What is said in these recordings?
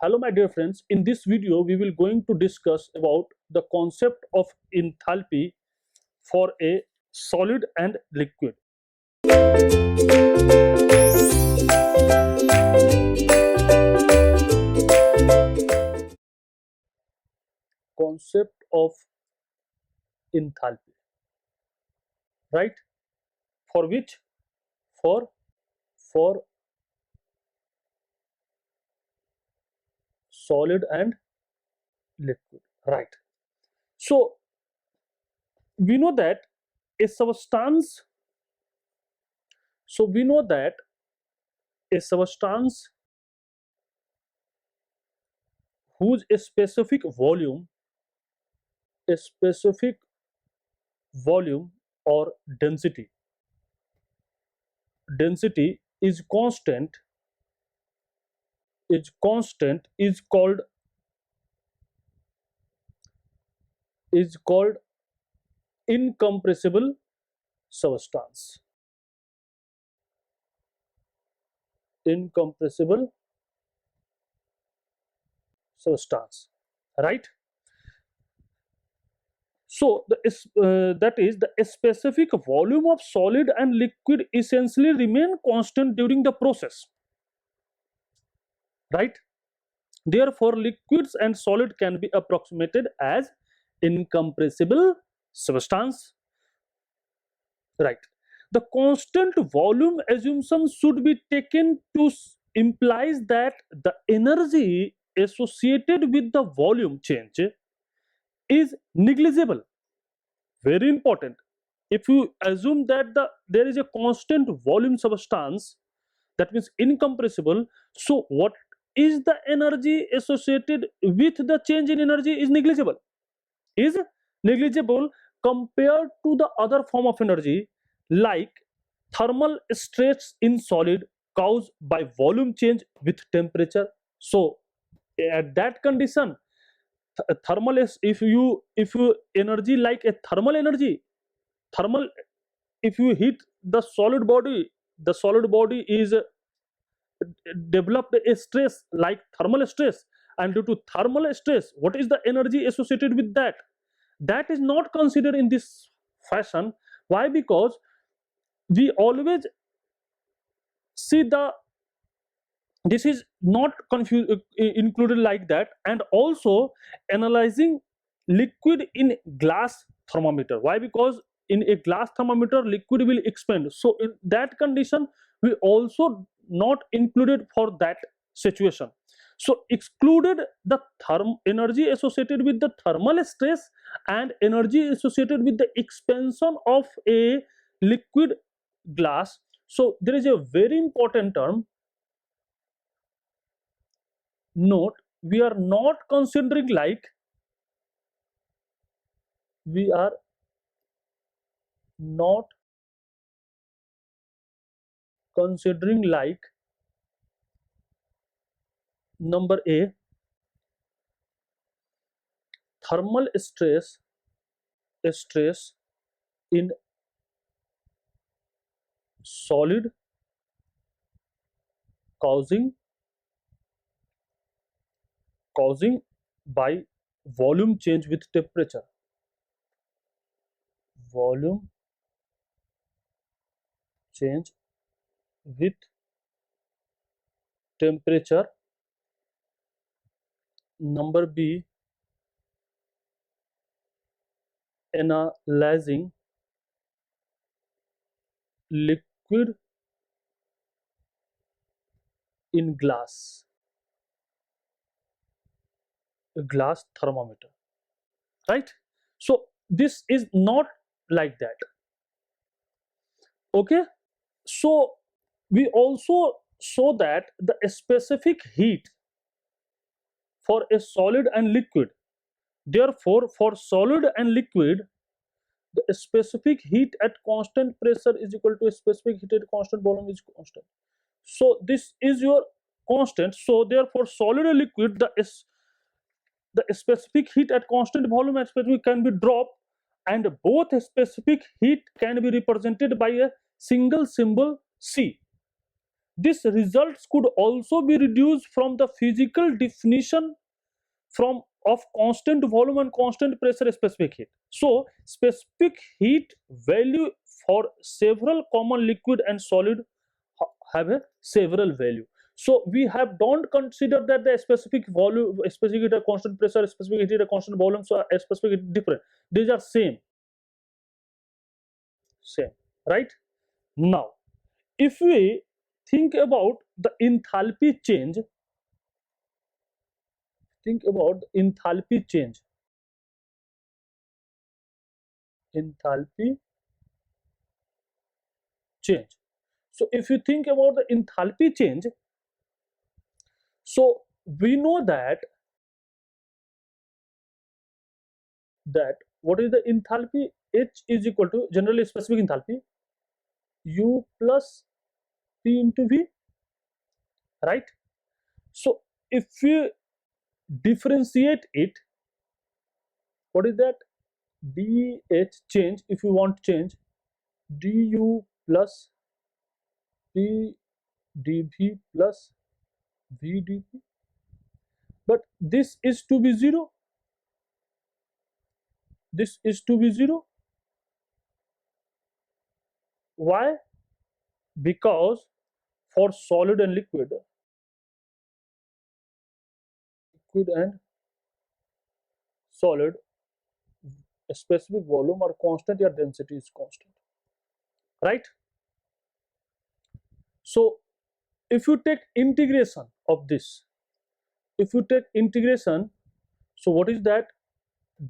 Hello my dear friends, in this video we will going to discuss about the concept of enthalpy for a solid and liquid. Concept of enthalpy, right? For which? For solid and liquid, right? So we know that a substance we know that a substance whose a specific volume or density is constant is called incompressible substance. Incompressible substance, right? So that is the specific volume of solid and liquid essentially remain constant during the process, right? Therefore liquids and solid can be approximated as incompressible substance, right? The constant volume assumption should be taken to implies that the energy associated with the volume change is negligible. Very important. If you assume that there is a constant volume substance, that means incompressible, so what is the energy associated with the change in energy is negligible compared to the other form of energy like thermal stress in solid caused by volume change with temperature. So at that condition, thermal is if you energy like a thermal if you heat the solid body is developed a stress like thermal stress, and due to thermal stress what is the energy associated with that is not considered in this fashion. Why? Because we always see this is not included like that, and also analyzing liquid in glass thermometer. Why? Because in a glass thermometer liquid will expand, so in that condition we also not included for that situation. So excluded the energy associated with the thermal stress and energy associated with the expansion of a liquid glass. So there is a very important term. Note, we are not considering like we are not considering like number A, thermal stress in solid causing by volume change with temperature. Volume change with temperature. Number B, analyzing liquid in glass thermometer, right? So this is not like that. Okay, so we also show that the specific heat for a solid and liquid. Therefore for solid and liquid the specific heat at constant pressure is equal to a specific heat at constant volume is constant. So this is your constant. So therefore solid and liquid the specific heat at constant volume and specific can be dropped, and both specific heat can be represented by a single symbol C. These results could also be reduced from the physical definition from of constant volume and constant pressure specific heat. So specific heat value for several common liquid and solid have a several value. So we have don't consider that the specific volume, specific heat at constant pressure, specific heat at constant volume, so a specific heat different. These are same, right? Now, if we think about the enthalpy change, think about enthalpy enthalpy change. So if you think about the enthalpy change, so we know that what is the enthalpy? H is equal to generally specific enthalpy U plus P into V, right? So if we differentiate it, what is that? dH change, if you want change, du plus P dV plus V dV, but this is to be 0, this is to be 0. Why? Because for solid and liquid and solid, a specific volume or constant, your density is constant, right? So if you take integration of this, if you take integration, so what is that?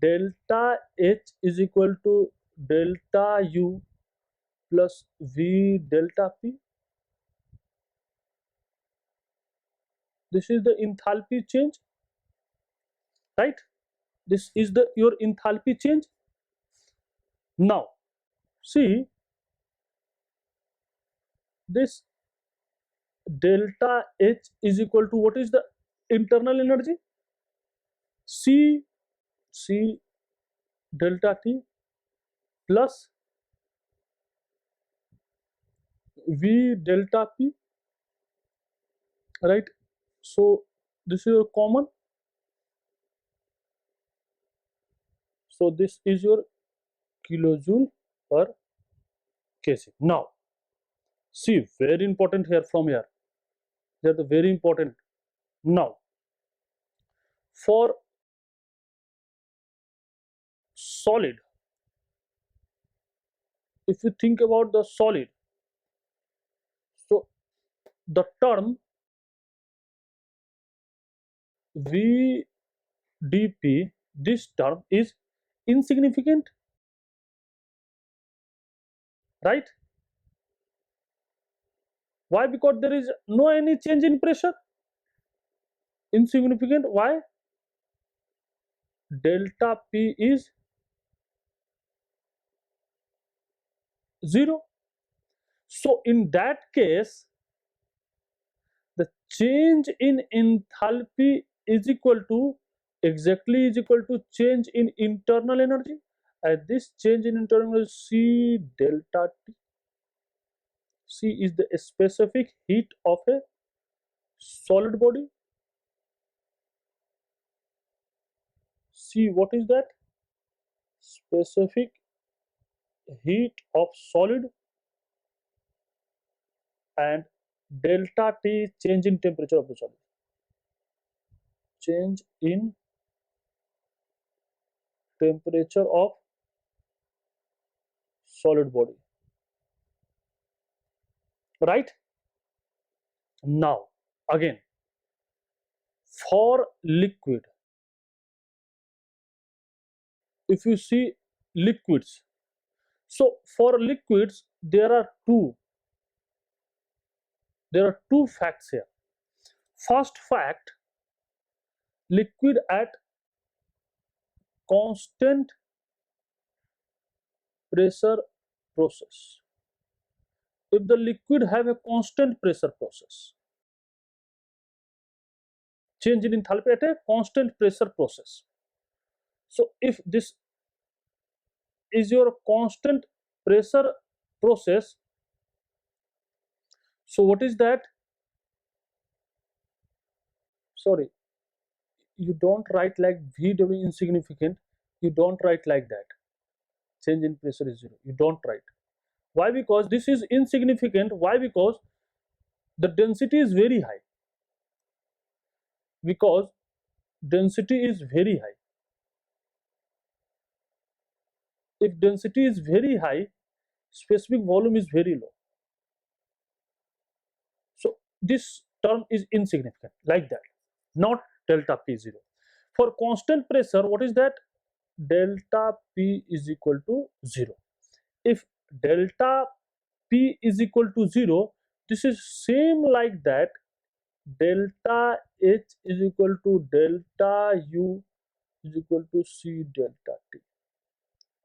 Delta H is equal to delta U plus V delta P. This is the enthalpy change, right? This is the your enthalpy change. Now see, this delta H is equal to what is the internal energy? C delta T plus V delta P, right? So this is your common. So this is your kilojoule per kg. Now see, very important here from here. They are the very important. Now for solid, if you think about the solid, so the term VdP, this term is insignificant, right? Why? Because there is no any change in pressure. Insignificant. Why? Delta P is 0. So in that case, the change in enthalpy is equal to change in internal energy, and this change in internal energy C delta T. C is the specific heat of a solid body. C, what is that? Specific heat of solid, and delta T change in temperature of the solid. Change in temperature of solid body, right? Now again, for liquid, if you see liquids, so for liquids there are two facts here. First fact, liquid at constant pressure process. If the liquid have a constant pressure process, change in enthalpy at a constant pressure process. So if this is your constant pressure process, so what is that? sorry, you don't write like VW insignificant, you don't write like that. Change in pressure is zero, you don't write. Why? Because this is insignificant. Why? Because the density is very high. Because density is very high. If density is very high, specific volume is very low. So this term is insignificant, like that, not delta P0. For constant pressure, what is that? Delta P is equal to 0. If delta P is equal to 0, this is same like that. Delta H is equal to delta U is equal to C delta T.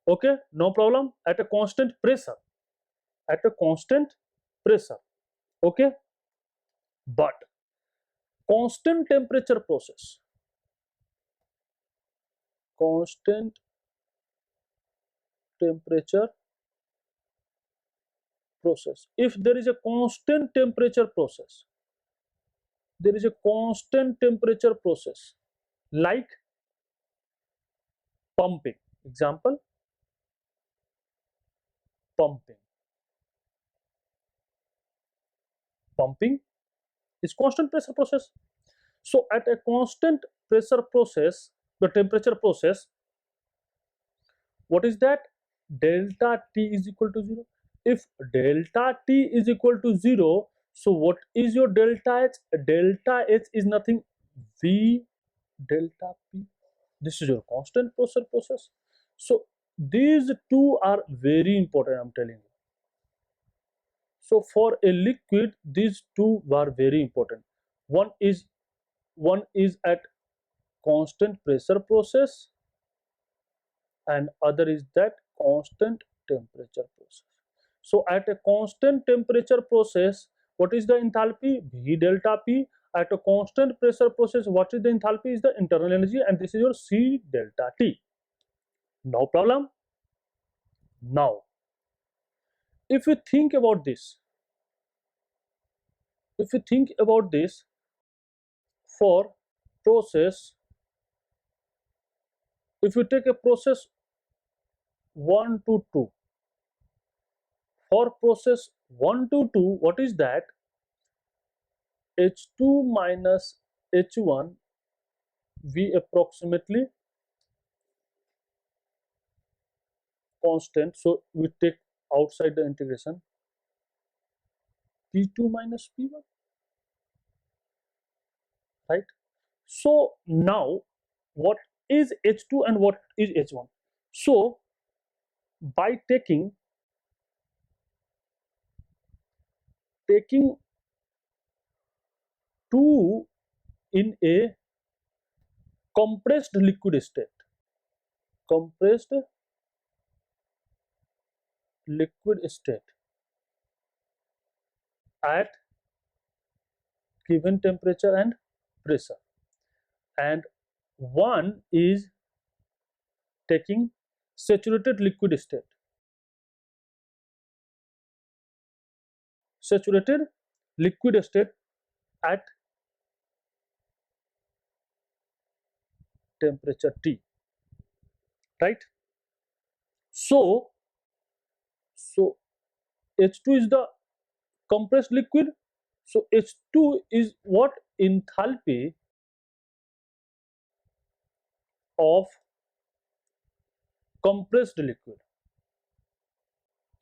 Okay, no problem. At a constant pressure. At a constant pressure. Okay, but constant temperature process. Constant temperature process. If there is a constant temperature process, there is a constant temperature process like pumping. Example, pumping. Pumping is constant pressure process. So at a constant pressure process, the temperature process, what is that? Delta T is equal to 0. If delta T is equal to 0, so what is your delta H? Delta H is nothing, V delta P. This is your constant pressure process. So these two are very important, I'm telling you. So for a liquid, these two are very important. One is at constant pressure process and other is that constant temperature process. So at a constant temperature process, what is the enthalpy? V delta P. At a constant pressure process, what is the enthalpy? Is the internal energy, and this is your C delta T. No problem. Now, if you think about this, for process, if you take a process 1 to 2, for process 1 to 2, what is that? H2 minus H1, we approximately constant, so we take outside the integration, P2 minus P1, right? So now what is H2 and what is H1? So by taking 2 in a compressed liquid state, compressed liquid state at given temperature and pressure, and one is taking saturated liquid state, saturated liquid state at temperature T, right? So H2 is the compressed liquid. So H2 is what? Enthalpy of compressed liquid.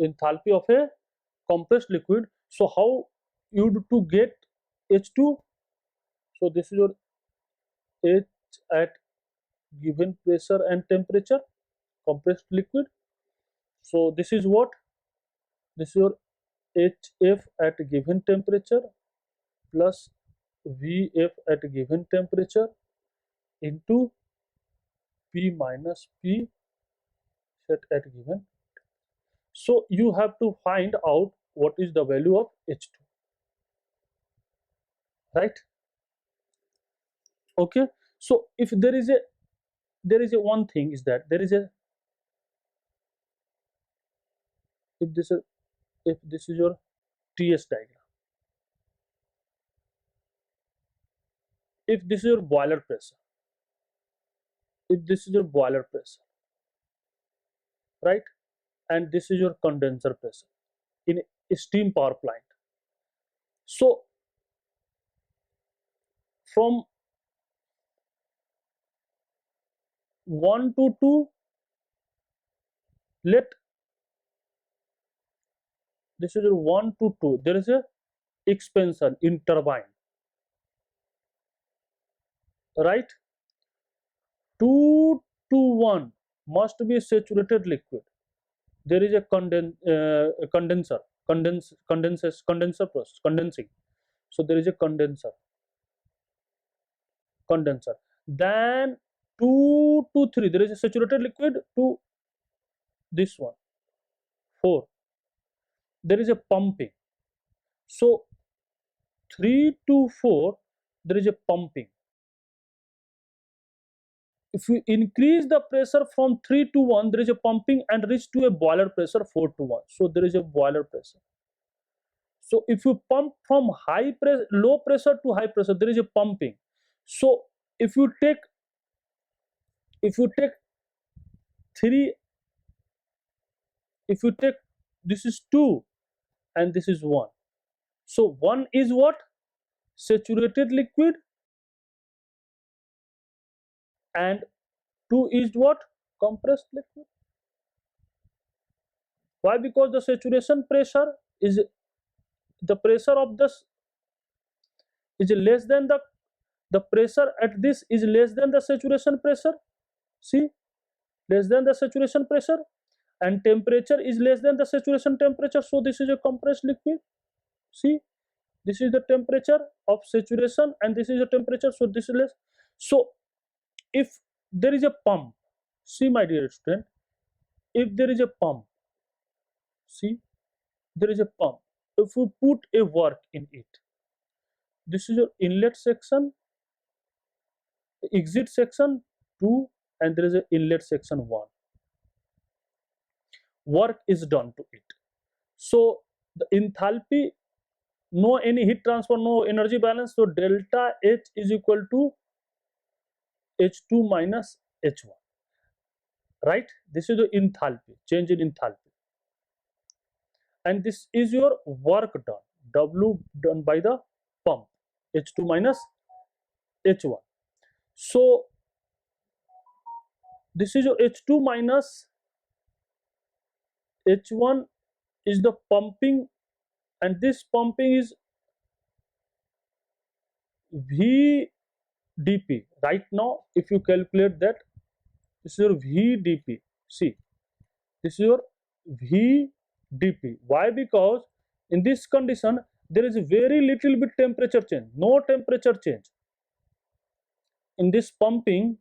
Enthalpy of a compressed liquid. So how you do to get H2? So this is your H at given pressure and temperature, compressed liquid. So this is what? This is your HF at given temperature plus VF at given temperature into P minus P set at given. So you have to find out what is the value of H2, right? Okay. So if there is a one thing is that there is a, if this is your TS diagram, if this is your boiler pressure, if this is your boiler pressure, right, and this is your condenser pressure in a steam power plant. So from 1 to 2, let this is your 1 to 2, there is a expansion in turbine, right. 2 to 1 must be saturated liquid. There is a condenser process, condensing. So there is a condenser. Then 2 to 3, there is a saturated liquid. To this one, 4, there is a pumping. So 3 to 4, there is a pumping. If you increase the pressure from 3 to 1, there is a pumping and reach to a boiler pressure 4 to 1. So there is a boiler pressure. So if you pump from low pressure to high pressure, there is a pumping. So if you take 3, if you take, this is 2 and this is 1. So 1 is what? Saturated liquid, and 2 is what? Compressed liquid. Why? Because the saturation pressure is, the pressure of this is less than the pressure at this is less than the saturation pressure. See, less than the saturation pressure, and temperature is less than the saturation temperature. So this is a compressed liquid. See, this is the temperature of saturation and this is the temperature, so this is less. So if there is a pump, see my dear student, if there is a pump, see, there is a pump, if you put a work in it, this is your inlet section, exit section 2, and there is an inlet section 1. Work is done to it. So the enthalpy, no any heat transfer, no energy balance, so delta H is equal to H2 minus H1, right. This is the enthalpy, change in enthalpy, and this is your work done, W done by the pump, H2 minus H1. So this is your H2 minus H1 is the pumping, and this pumping is VdP. Right now, if you calculate that, this is your VdP. See, this is your VdP. Why? Because in this condition, there is very little bit temperature change, no temperature change. In this pumping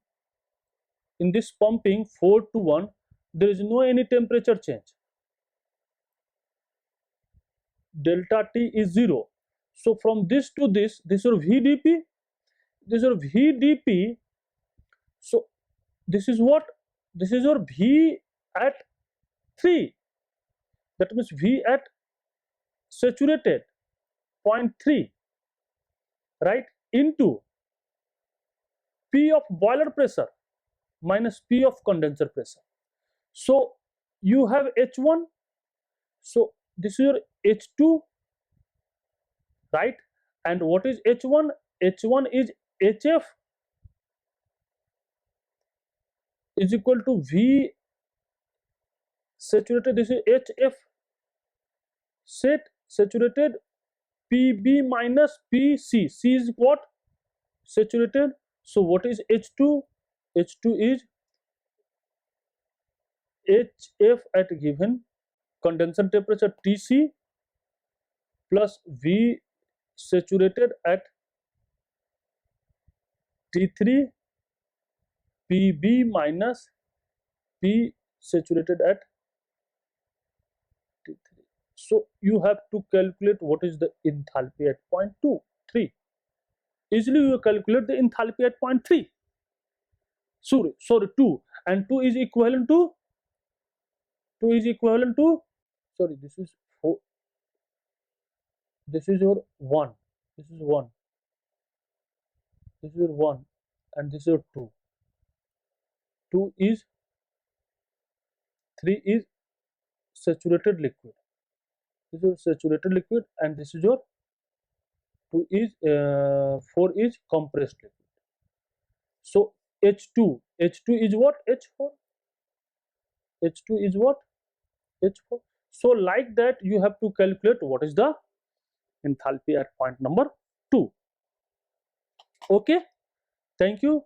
4 to 1, there is no any temperature change. Delta T is 0. So from this to this is your VdP, this is your VdP. So this is what? This is your V at 3. That means V at saturated 0.3, right, into P of boiler pressure minus P of condenser pressure. So you have H1, so this is your H2, right, and what is H1? H1 is HF is equal to V saturated, this is HF saturated, PB minus PC. C is what? Saturated. So what is H2? H2 is HF at given condenser temperature TC plus V saturated at T3, PB minus P saturated at T3. So you have to calculate what is the enthalpy at 0.23. Easily you calculate the enthalpy at 0.3. Sorry, 2, and 2 is equivalent to sorry, this is 4, this is your 1, this is 1, this is your 1 and this is your 2. 2 is 3 is saturated liquid. This is your saturated liquid and this is your 2 is 4 is compressed liquid. So H2 is what? H4. H2 is what? H4. So like that you have to calculate what is the enthalpy at point number 2. Okay, thank you.